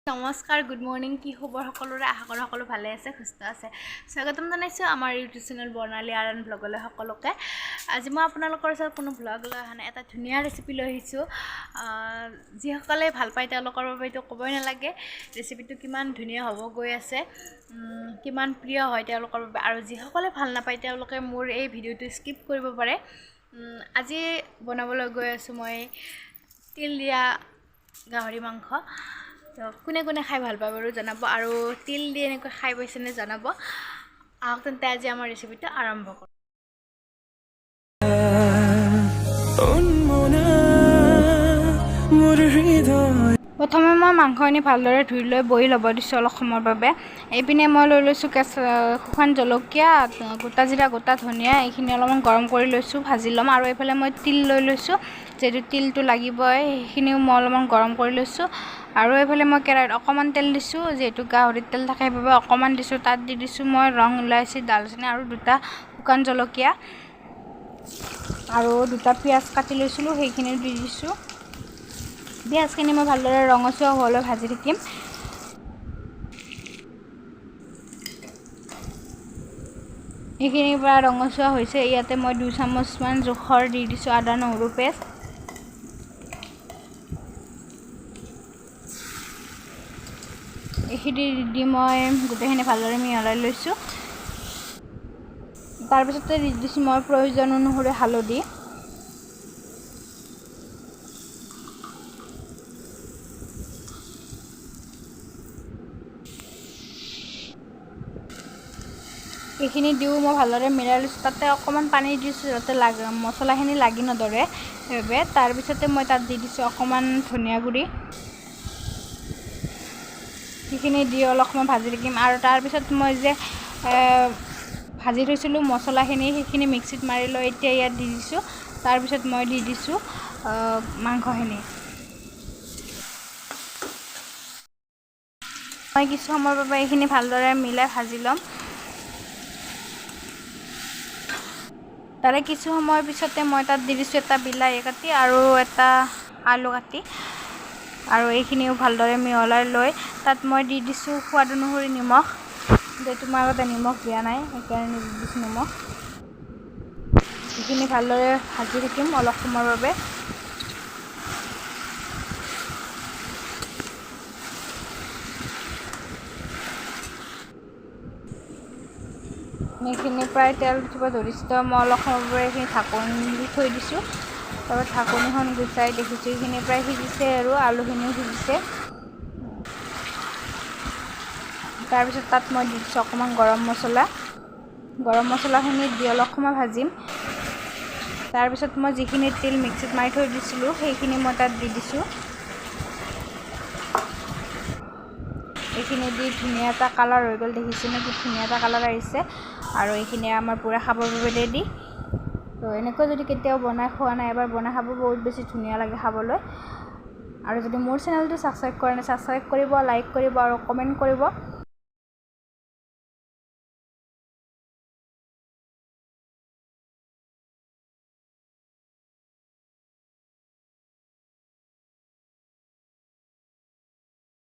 নমস্কাৰ good morning কি খবৰ সকলোৰে আশা কৰো সকলো ভালে আছে সুস্থ আছে স্বাগতম জনাইছো আমাৰ ইউটিউব চেনেল বৰ্ণালী RN ব্লগলৈ সকলোকে আজি মই আপোনালোকৰ ওচৰত কোনো ব্লগ লৈ আহা নাই এটা ধুনীয়া ৰেচিপি লৈ আহিছো যি সকলে ভাল পায় তেওঁলোকৰ বাবে তো ক'বই নালাগে ৰেচিপিটো কিমান ধুনীয়া হ'ব গৈ আছে কিমান প্ৰিয় হয় তেওঁলোকৰ বাবে আৰু যি সকলে ভাল নাপায় তেওঁলোকে মোৰ এই ভিডিওটো স্কিপ কৰিব পাৰে আজি বনাবলৈ গৈ আছো মই তিল দিয়া গাহৰি মাংস কোনে কোনে খাই ভাল পায় বাৰু জনাব আৰু তিল দি এনেকৈ খাই পাইছেনে জনাব আহক তেন্তে আজি আমাৰ ৰেচিপিটো আৰম্ভ কৰোঁ প্ৰথমে মই মাংসখিনি ভালদৰে ধুই লৈ বহি ল'ব দিছোঁ অলপ সময়ৰ বাবে এইপিনে মই লৈ লৈছোঁ শুকান জলকীয়া গোটা জিৰা গোটা ধনিয়া এইখিনি অলপমান গৰম কৰি লৈছোঁ ভাজি ল'ম আৰু এইফালে মই তিল লৈ লৈছোঁ যিহেতু তিলটো লাগিবই সেইখিনিও মই অলপমান গৰম কৰি লৈছোঁ আৰু এইফালে মই কেৰাহীত অকণমান তেল দিছোঁ যিহেতু গাহৰিত তেল থাকে সেইবাবে অকণমান দিছোঁ তাত দি দিছোঁ মই ৰং ইলাচি দালচেনি আৰু দুটা শুকান জলকীয়া আৰু দুটা পিঁয়াজ কাটি লৈছিলোঁ সেইখিনি দি দিছোঁ পিঁয়াজখিনি মই ভালদৰে ৰঙচুৱা হোৱালৈ ভাজি থাকিম এইখিনিৰ পৰা ৰঙচুৱা হৈছে ইয়াতে মই 2 চামুচমান জোখৰ দি দিছোঁ আদা নহৰু পেষ্ট এইখিনি দি মই গোটেইখিনি ভালদৰে মিহলাই লৈছোঁ তাৰপিছতে দি দিছোঁ মই প্ৰয়োজন অনুসৰি হালধি এইখিনি দিও মই ভালদৰে মিলাই লৈছোঁ তাতে অকণমান পানী দিছোঁ যাতে মছলাখিনি লাগি নধৰে সেইবাবে তাৰপিছতে মই তাত দি দিছোঁ অকণমান ধনিয়া গুড়ি সেইখিনি দি অলপ সময় ভাজি থাকিম আৰু তাৰপিছত মই যে ভাজি থৈছিলোঁ মছলাখিনি সেইখিনি মিক্সিত মাৰি লৈ এতিয়া ইয়াত দি দিছোঁ তাৰপিছত মই দি দিছোঁ মাংসখিনি মই কিছু সময়ৰ বাবে এইখিনি ভালদৰে মিলাই ভাজি ল'ম তাৰে কিছু সময়ৰ পিছতে মই তাত দি দিছোঁ এটা বিলাহী কাটি আৰু এটা আলু কাটি আৰু এইখিনিও ভালদৰে মিহলাই লৈ তাত মই দি দিছোঁ সোৱাদ অনুসৰি নিমখ যিহেতু মই আগতে নিমখ দিয়া নাই সেইকাৰণে দি দিছোঁ নিমখ এইখিনি ভালদৰে ভাজি থাকিম অলপ সময়ৰ বাবে এইখিনি প্ৰায় তেল উঠিব ধৰিছে মই অলপ সময়ৰ বাবে এইখিনি ঢাকনি দি থৈ দিছোঁ তাৰপৰা ঢাকনিখন গুচাই দেখিছোঁ এইখিনি প্ৰায় সিজিছে আৰু আলুখিনিও সিজিছে তাৰপিছত তাত মই দি দিছোঁ অকণমান গৰম মছলাখিনি দি অলপ সময় ভাজিম তাৰপিছত মই যিখিনি তিল মিক্সিত মাৰি থৈ দিছিলোঁ সেইখিনি মই তাত দি দিছোঁ এইখিনি দি ধুনীয়া এটা কালাৰ হৈ গ'ল দেখিছেনে কি ধুনীয়া এটা কালাৰ আহিছে আৰু এইখিনি আমাৰ পূৰা খাবৰ বাবে ৰেডি তো এনেকৈ যদি কেতিয়াও বনাই খোৱা নাই এবাৰ বনাই খাব বহুত বেছি ধুনীয়া লাগে খাবলৈ আৰু যদি মোৰ চেনেলটো ছাবস্ক্ৰাইব কৰা নাই ছাবস্ক্ৰাইব কৰিব লাইক কৰিব আৰু কমেণ্ট কৰিব